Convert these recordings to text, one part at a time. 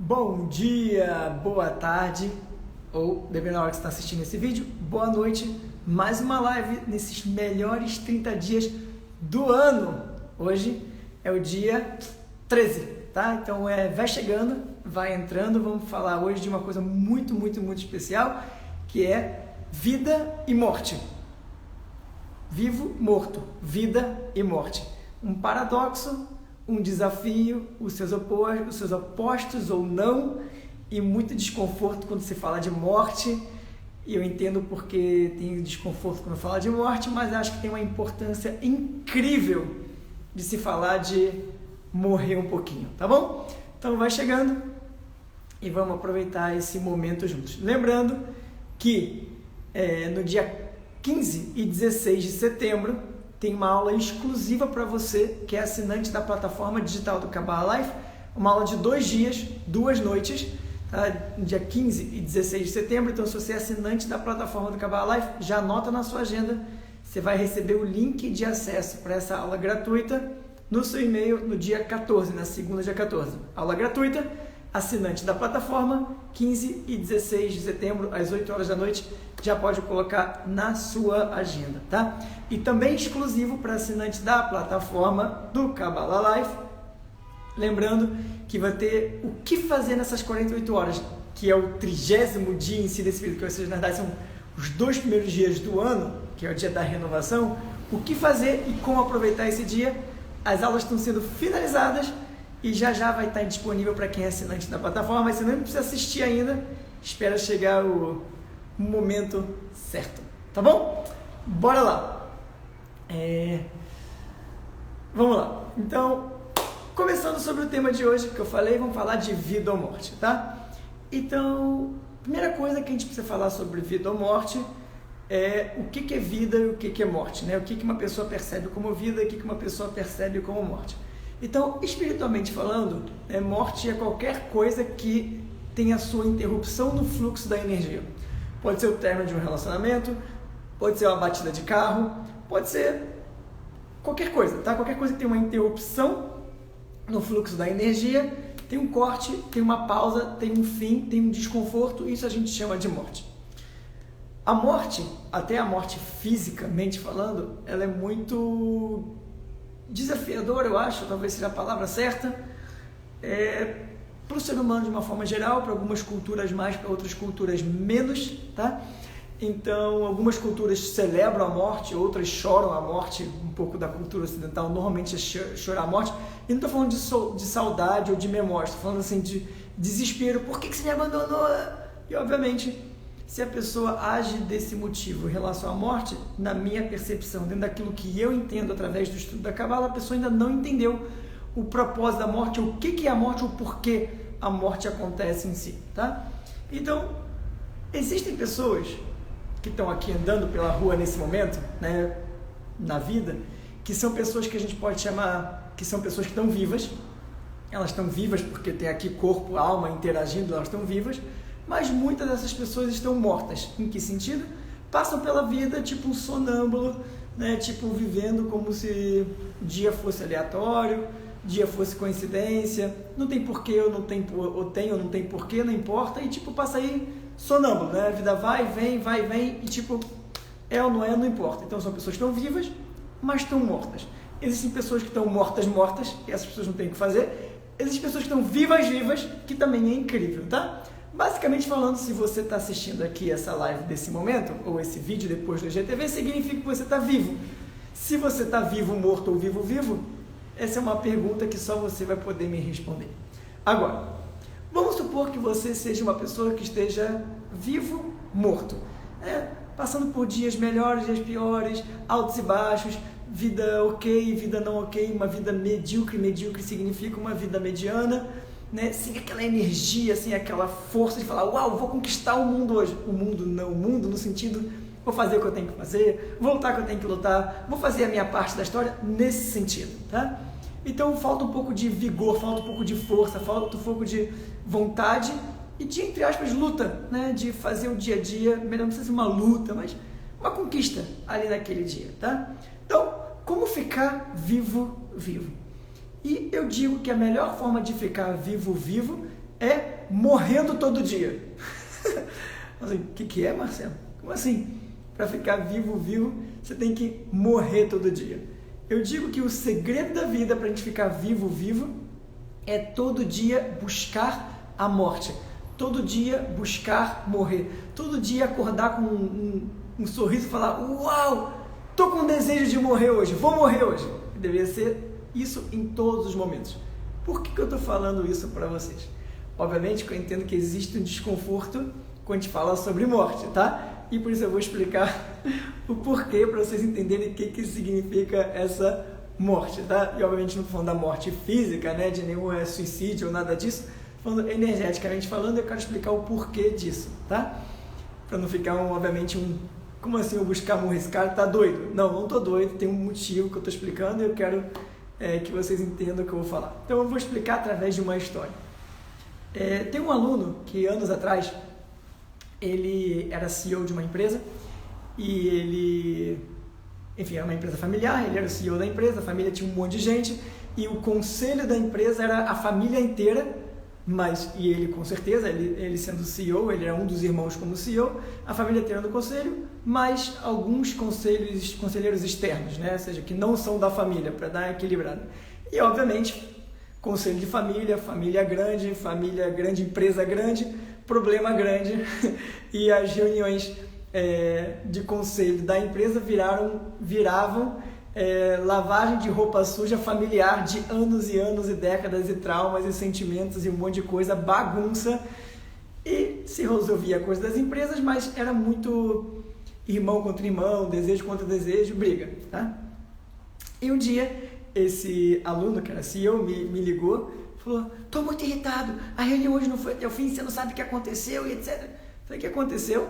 Bom dia, boa tarde, ou dependendo da hora que você está assistindo esse vídeo, boa noite. Mais uma live nesses melhores 30 dias do ano. Hoje é o dia 13, tá? Então vai chegando, vai entrando. Vamos falar hoje de uma coisa muito especial, que é vida e morte. Vivo, morto, vida e morte. Um paradoxo, um desafio, os seus opostos ou não, e muito desconforto quando se fala de morte. E eu entendo porque tem desconforto quando fala de morte, mas acho que tem uma importância incrível de se falar de morrer um pouquinho, tá bom? Então vai chegando e vamos aproveitar esse momento juntos. Lembrando que no dia 15 e 16 de setembro tem uma aula exclusiva para você que é assinante da plataforma digital do Kabbalah Life, uma aula de 2 dias, 2 noites, tá? No dia 15 e 16 de setembro. Então, se você é assinante da plataforma do Kabbalah Life, já anota na sua agenda, você vai receber o link de acesso para essa aula gratuita no seu e-mail no dia 14, na segunda, dia 14. Aula gratuita, assinante da plataforma, 15 e 16 de setembro, às 8 horas da noite, já pode colocar na sua agenda, tá? E também exclusivo para assinantes da plataforma do Kabbalah Life, lembrando que vai ter o que fazer nessas 48 horas, que é o 30º dia em si desse vídeo, que vocês, na verdade, são os 2 primeiros dias do ano, que é o dia da renovação. O que fazer e como aproveitar esse dia. As aulas estão sendo finalizadas e já vai estar disponível para quem é assinante da plataforma, mas você não precisa assistir ainda, espera chegar o momento certo, tá bom? Bora lá! Vamos lá. Então, começando sobre o tema de hoje que eu falei, vamos falar de vida ou morte, tá? Então, primeira coisa que a gente precisa falar sobre vida ou morte é o que é vida e o que é morte, né? O que uma pessoa percebe como vida e o que uma pessoa percebe como morte. Então, espiritualmente falando, morte é qualquer coisa que tenha sua interrupção no fluxo da energia. Pode ser o término de um relacionamento, pode ser uma batida de carro, pode ser qualquer coisa, tá? Qualquer coisa que tem uma interrupção no fluxo da energia, tem um corte, tem uma pausa, tem um fim, tem um desconforto, isso a gente chama de morte. A morte, até a morte fisicamente falando, ela é muito desafiadora, eu acho, talvez seja a palavra certa, para o ser humano de uma forma geral, para algumas culturas mais, para outras culturas menos, tá? Então, algumas culturas celebram a morte, outras choram a morte. Um pouco da cultura ocidental normalmente é chorar a morte. E não estou falando de saudade ou de memória, estou falando assim de desespero. Por que você me abandonou? E, obviamente, se a pessoa age desse motivo em relação à morte, na minha percepção, dentro daquilo que eu entendo através do estudo da Kabbalah, a pessoa ainda não entendeu o propósito da morte, o que é a morte, o porquê a morte acontece em si, tá? Então, existem pessoas que estão aqui andando pela rua nesse momento, né, na vida, que são pessoas que a gente pode chamar, que são pessoas que estão vivas. Elas estão vivas porque tem aqui corpo, alma interagindo, elas estão vivas, mas muitas dessas pessoas estão mortas. Em que sentido? Passam pela vida tipo um sonâmbulo, né, tipo vivendo como se o dia fosse aleatório, dia fosse coincidência, não tem porquê, ou não tem, ou tem ou não tem porquê, não importa, e tipo passa aí sonâmbulo, né? A vida vai, vem, e tipo, ou não é, não importa. Então são pessoas que estão vivas, mas estão mortas. Existem pessoas que estão mortas, e essas pessoas não têm o que fazer. Existem pessoas que estão vivas, que também é incrível, tá? Basicamente falando, se você está assistindo aqui essa live desse momento, ou esse vídeo depois do IGTV, significa que você está vivo. Se você está vivo, morto ou vivo, essa é uma pergunta que só você vai poder me responder. Agora, vamos supor que você seja uma pessoa que esteja vivo, morto, passando por dias melhores, dias piores, altos e baixos, vida ok, vida não ok, uma vida medíocre significa uma vida mediana, né? Sem aquela energia, sem aquela força de falar, uau, vou conquistar o mundo hoje. O mundo no sentido, vou fazer o que eu tenho que fazer, vou lutar o que eu tenho que lutar, vou fazer a minha parte da história nesse sentido, tá? Então falta um pouco de vigor, falta um pouco de força, falta um pouco de vontade e de, entre aspas, luta, né? De fazer o dia a dia, melhor não precisa ser uma luta, mas uma conquista ali naquele dia, tá? Então, como ficar vivo? E eu digo que a melhor forma de ficar vivo é morrendo todo dia. Assim, o que é, Marcelo? Como assim? Para ficar vivo, você tem que morrer todo dia. Eu digo que o segredo da vida para a gente ficar vivo, é todo dia buscar a morte. Todo dia buscar morrer. Todo dia acordar com um sorriso e falar, uau, tô com desejo de morrer hoje, vou morrer hoje. Deveria ser isso em todos os momentos. Por que eu estou falando isso para vocês? Obviamente que eu entendo que existe um desconforto quando a gente fala sobre morte, tá? E por isso eu vou explicar o porquê para vocês entenderem o que significa essa morte, tá? E obviamente não estou falando da morte física, né? De nenhum suicídio ou nada disso. Falando energeticamente falando, eu quero explicar o porquê disso, tá? Para não ficar, obviamente, como assim eu buscar morrer? Esse cara tá doido? Não tô doido, tem um motivo que eu estou explicando e eu quero que vocês entendam o que eu vou falar. Então eu vou explicar através de uma história. Tem um aluno que anos atrás, ele era CEO de uma empresa e ele, enfim, era uma empresa familiar, ele era o CEO da empresa, a família tinha um monte de gente e o conselho da empresa era a família inteira, e ele com certeza, ele sendo CEO, ele era um dos irmãos como CEO, a família inteira no conselho, mas alguns conselheiros externos, né? Ou seja, que não são da família, para dar equilibrado. E obviamente, conselho de família grande, empresa grande, problema grande, e as reuniões de conselho da empresa viravam lavagem de roupa suja familiar de anos e anos e décadas e traumas e sentimentos e um monte de coisa, bagunça, e se resolvia a coisa das empresas, mas era muito irmão contra irmão, desejo contra desejo, briga, tá? E um dia esse aluno que era CEO me ligou, falou, tô muito irritado, a reunião hoje não foi até o fim, você não sabe o que aconteceu e etc. Falei, o que aconteceu?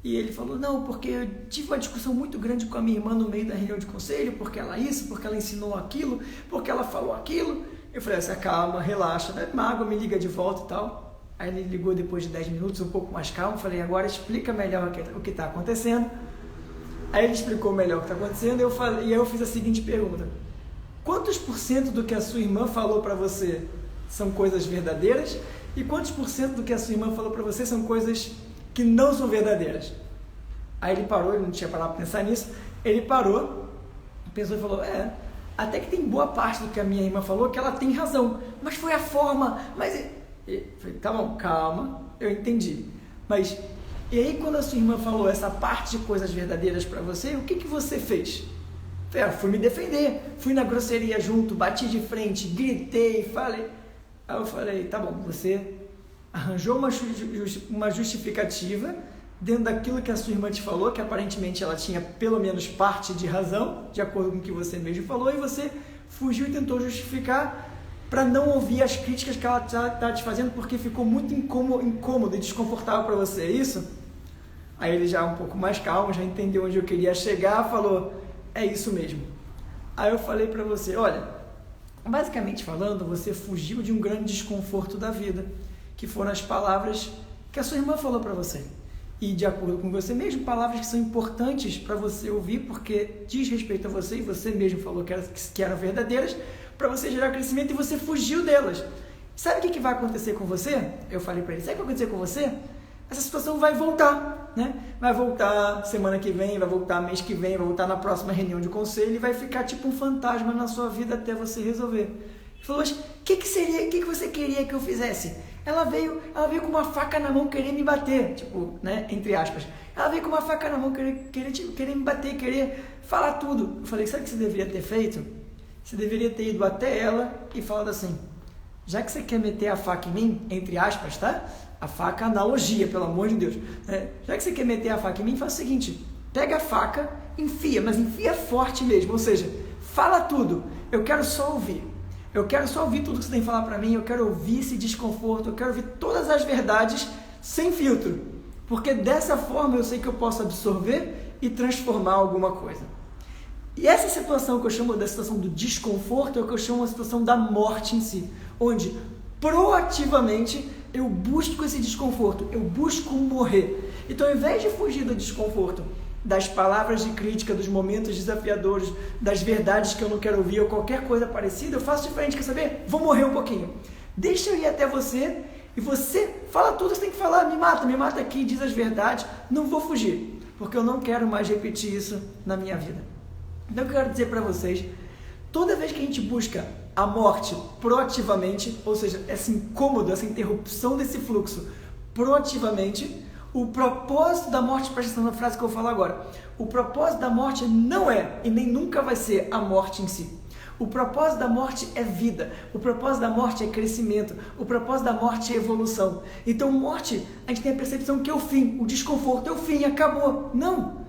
E ele falou, não, porque eu tive uma discussão muito grande com a minha irmã no meio da reunião de conselho, porque ela porque ela ensinou aquilo, porque ela falou aquilo. Eu falei, calma, relaxa, né? Mágoa, me liga de volta e tal. Aí ele ligou depois de 10 minutos, um pouco mais calmo, falei, agora explica melhor o que está acontecendo. Aí ele explicou melhor o que está acontecendo e aí eu fiz a seguinte pergunta, quantos % do que a sua irmã falou para você são coisas verdadeiras e quantos % do que a sua irmã falou para você são coisas que não são verdadeiras? Aí ele parou, ele não tinha parado para pensar nisso, ele parou, pensou e falou, até que tem boa parte do que a minha irmã falou que ela tem razão, mas foi a forma, eu falei, tá bom, calma, eu entendi, mas e aí quando a sua irmã falou essa parte de coisas verdadeiras para você, o que você fez? Fui me defender, fui na grosseria junto, bati de frente, gritei, falei. Aí eu falei, tá bom, você arranjou uma justificativa dentro daquilo que a sua irmã te falou, que aparentemente ela tinha pelo menos parte de razão, de acordo com o que você mesmo falou, e você fugiu e tentou justificar para não ouvir as críticas que ela está te fazendo, porque ficou muito incômodo e desconfortável para você, é isso? Aí ele já um pouco mais calmo, já entendeu onde eu queria chegar, falou, é isso mesmo. Aí eu falei para você, olha, basicamente falando, você fugiu de um grande desconforto da vida, que foram as palavras que a sua irmã falou para você. E de acordo com você mesmo, palavras que são importantes para você ouvir, porque diz respeito a você, e você mesmo falou que eram verdadeiras, para você gerar crescimento e você fugiu delas. Sabe o que vai acontecer com você? Eu falei para ele, sabe o que vai acontecer com você? Essa situação vai voltar, né? Vai voltar semana que vem, vai voltar mês que vem, vai voltar na próxima reunião de conselho e vai ficar tipo um fantasma na sua vida até você resolver. Ele falou, mas o que você queria que eu fizesse? Ela veio com uma faca na mão querer me bater, tipo, né, entre aspas. Ela veio com uma faca na mão querer me bater, querer falar tudo. Eu falei, sabe o que você deveria ter feito? Você deveria ter ido até ela e falado assim, já que você quer meter a faca em mim, entre aspas, tá? A faca, analogia, pelo amor de Deus. Já que você quer meter a faca em mim, faz o seguinte, pega a faca, enfia, mas enfia forte mesmo, ou seja, fala tudo, eu quero só ouvir. Eu quero só ouvir tudo que você tem que falar para mim, eu quero ouvir esse desconforto, eu quero ouvir todas as verdades sem filtro, porque dessa forma eu sei que eu posso absorver e transformar alguma coisa. E essa situação que eu chamo da situação do desconforto é o que eu chamo de situação da morte em si, onde proativamente eu busco esse desconforto, eu busco morrer. Então, ao invés de fugir do desconforto, das palavras de crítica, dos momentos desafiadores, das verdades que eu não quero ouvir ou qualquer coisa parecida, eu faço diferente, quer saber? Vou morrer um pouquinho. Deixa eu ir até você E você fala tudo que você tem que falar, me mata aqui, diz as verdades, não vou fugir, porque eu não quero mais repetir isso na minha vida. Então eu quero dizer para vocês, toda vez que a gente busca a morte proativamente, ou seja, esse incômodo, essa interrupção desse fluxo proativamente, o propósito da morte, presta atenção na frase que eu vou falar agora, o propósito da morte não é e nem nunca vai ser a morte em si. O propósito da morte é vida, o propósito da morte é crescimento, o propósito da morte é evolução. Então morte, a gente tem a percepção que é o fim, o desconforto é o fim, acabou. Não!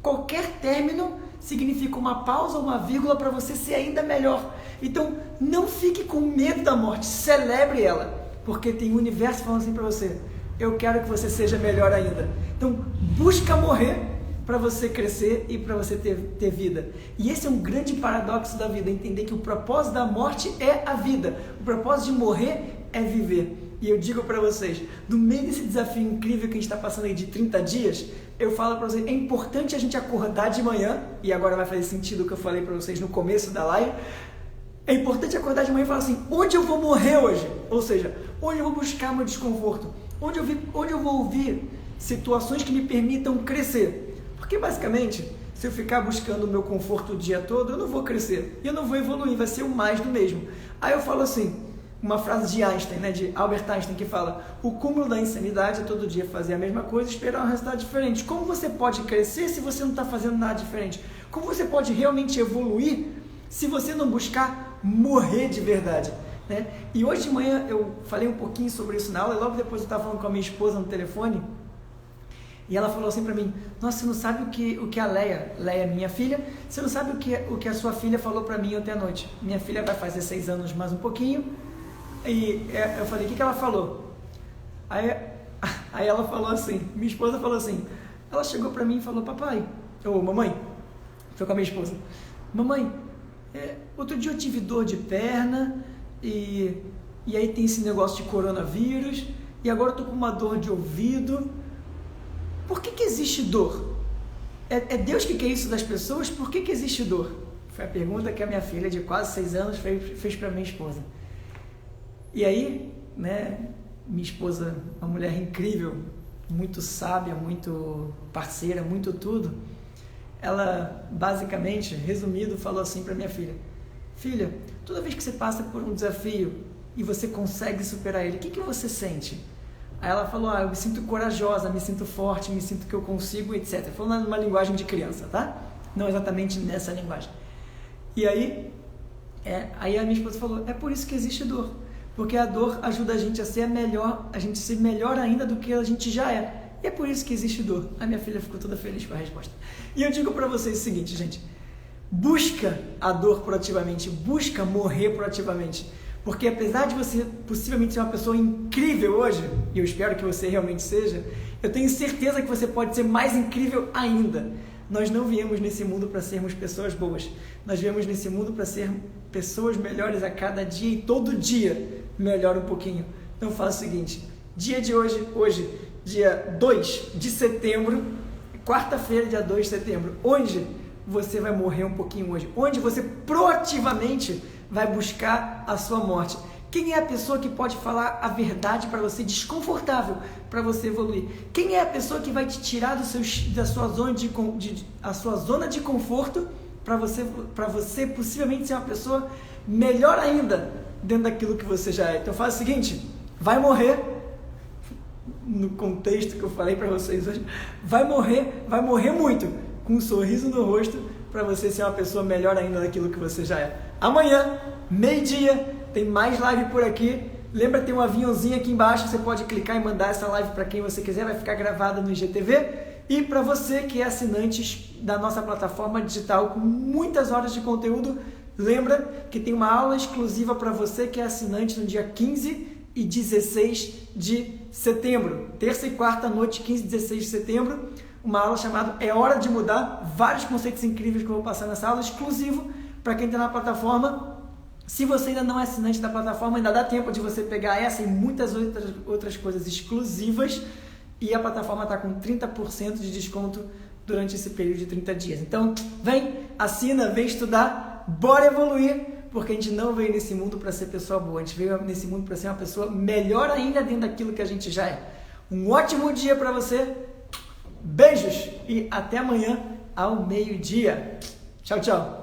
Qualquer término significa uma pausa ou uma vírgula para você ser ainda melhor. Então não fique com medo da morte, celebre ela, porque tem o universo falando assim para você, eu quero que você seja melhor ainda. Então busca morrer para você crescer e para você ter vida. E esse é um grande paradoxo da vida, entender que o propósito da morte é a vida, o propósito de morrer é viver. E eu digo para vocês, no meio desse desafio incrível que a gente está passando aí de 30 dias, eu falo para vocês, é importante a gente acordar de manhã, e agora vai fazer sentido o que eu falei para vocês no começo da live, é importante acordar de manhã e falar assim, onde eu vou morrer hoje? Ou seja, onde eu vou buscar meu desconforto? Onde eu vou ouvir situações que me permitam crescer? Porque basicamente, se eu ficar buscando o meu conforto o dia todo, eu não vou crescer, e eu não vou evoluir, vai ser o mais do mesmo. Aí eu falo assim, uma frase de Einstein, de Albert Einstein, que fala, o cúmulo da insanidade é todo dia fazer a mesma coisa e esperar um resultado diferente. Como você pode crescer se você não está fazendo nada diferente? Como você pode realmente evoluir se você não buscar morrer de verdade? E hoje de manhã eu falei um pouquinho sobre isso na aula, e logo depois eu estava falando com a minha esposa no telefone, e ela falou assim para mim, nossa, você não sabe o que a Leia é minha filha, você não sabe o que a sua filha falou para mim ontem à noite. Minha filha vai fazer 6 anos mais um pouquinho, e eu falei, o que ela falou? Aí ela falou assim, minha esposa falou assim, ela chegou para mim e falou, papai, ou mamãe, foi com a minha esposa, mamãe, outro dia eu tive dor de perna, e aí tem esse negócio de coronavírus, e agora eu tô com uma dor de ouvido. Por que existe dor? É Deus que quer isso das pessoas? Por que existe dor? Foi a pergunta que a minha filha de quase 6 anos fez para minha esposa. E aí, minha esposa, uma mulher incrível, muito sábia, muito parceira, muito tudo, ela basicamente, resumido, falou assim para minha filha, filha, toda vez que você passa por um desafio e você consegue superar ele, o que você sente? Aí ela falou, eu me sinto corajosa, me sinto forte, me sinto que eu consigo, etc. Falando numa linguagem de criança, tá? Não exatamente nessa linguagem. E aí a minha esposa falou, é por isso que existe dor. Porque a dor ajuda a gente a ser melhor ainda do que a gente já é. E é por isso que existe dor. A minha filha ficou toda feliz com a resposta. E eu digo para vocês o seguinte, gente. Busca a dor proativamente, busca morrer proativamente. Porque apesar de você possivelmente ser uma pessoa incrível hoje, e eu espero que você realmente seja, eu tenho certeza que você pode ser mais incrível ainda. Nós não viemos nesse mundo para sermos pessoas boas. Nós viemos nesse mundo para ser pessoas melhores a cada dia e todo dia melhora um pouquinho. Então faça o seguinte, dia de hoje, dia 2 de setembro, quarta-feira, dia 2 de setembro, onde você vai morrer um pouquinho hoje, onde você proativamente vai buscar a sua morte. Quem é a pessoa que pode falar a verdade para você, desconfortável, para você evoluir? Quem é a pessoa que vai te tirar da sua zona de conforto para você possivelmente ser uma pessoa melhor ainda dentro daquilo que você já é? Então faz o seguinte, vai morrer, no contexto que eu falei para vocês hoje, vai morrer muito, com um sorriso no rosto, para você ser uma pessoa melhor ainda daquilo que você já é. Amanhã, meio-dia, tem mais live por aqui. Lembra, tem um aviãozinho aqui embaixo, você pode clicar e mandar essa live para quem você quiser, vai ficar gravada no IGTV. E para você que é assinante da nossa plataforma digital com muitas horas de conteúdo, lembra que tem uma aula exclusiva para você que é assinante no dia 15 e 16 de setembro. Terça e quarta noite, 15 e 16 de setembro, uma aula chamada É Hora de Mudar, vários conceitos incríveis que eu vou passar nessa aula, exclusivo para quem está na plataforma. Se você ainda não é assinante da plataforma, ainda dá tempo de você pegar essa e muitas outras coisas exclusivas, e a plataforma está com 30% de desconto durante esse período de 30 dias. Então, vem, assina, vem estudar, bora evoluir, porque a gente não veio nesse mundo para ser pessoa boa, a gente veio nesse mundo para ser uma pessoa melhor ainda dentro daquilo que a gente já é. Um ótimo dia para você, beijos e até amanhã ao meio-dia. Tchau, tchau.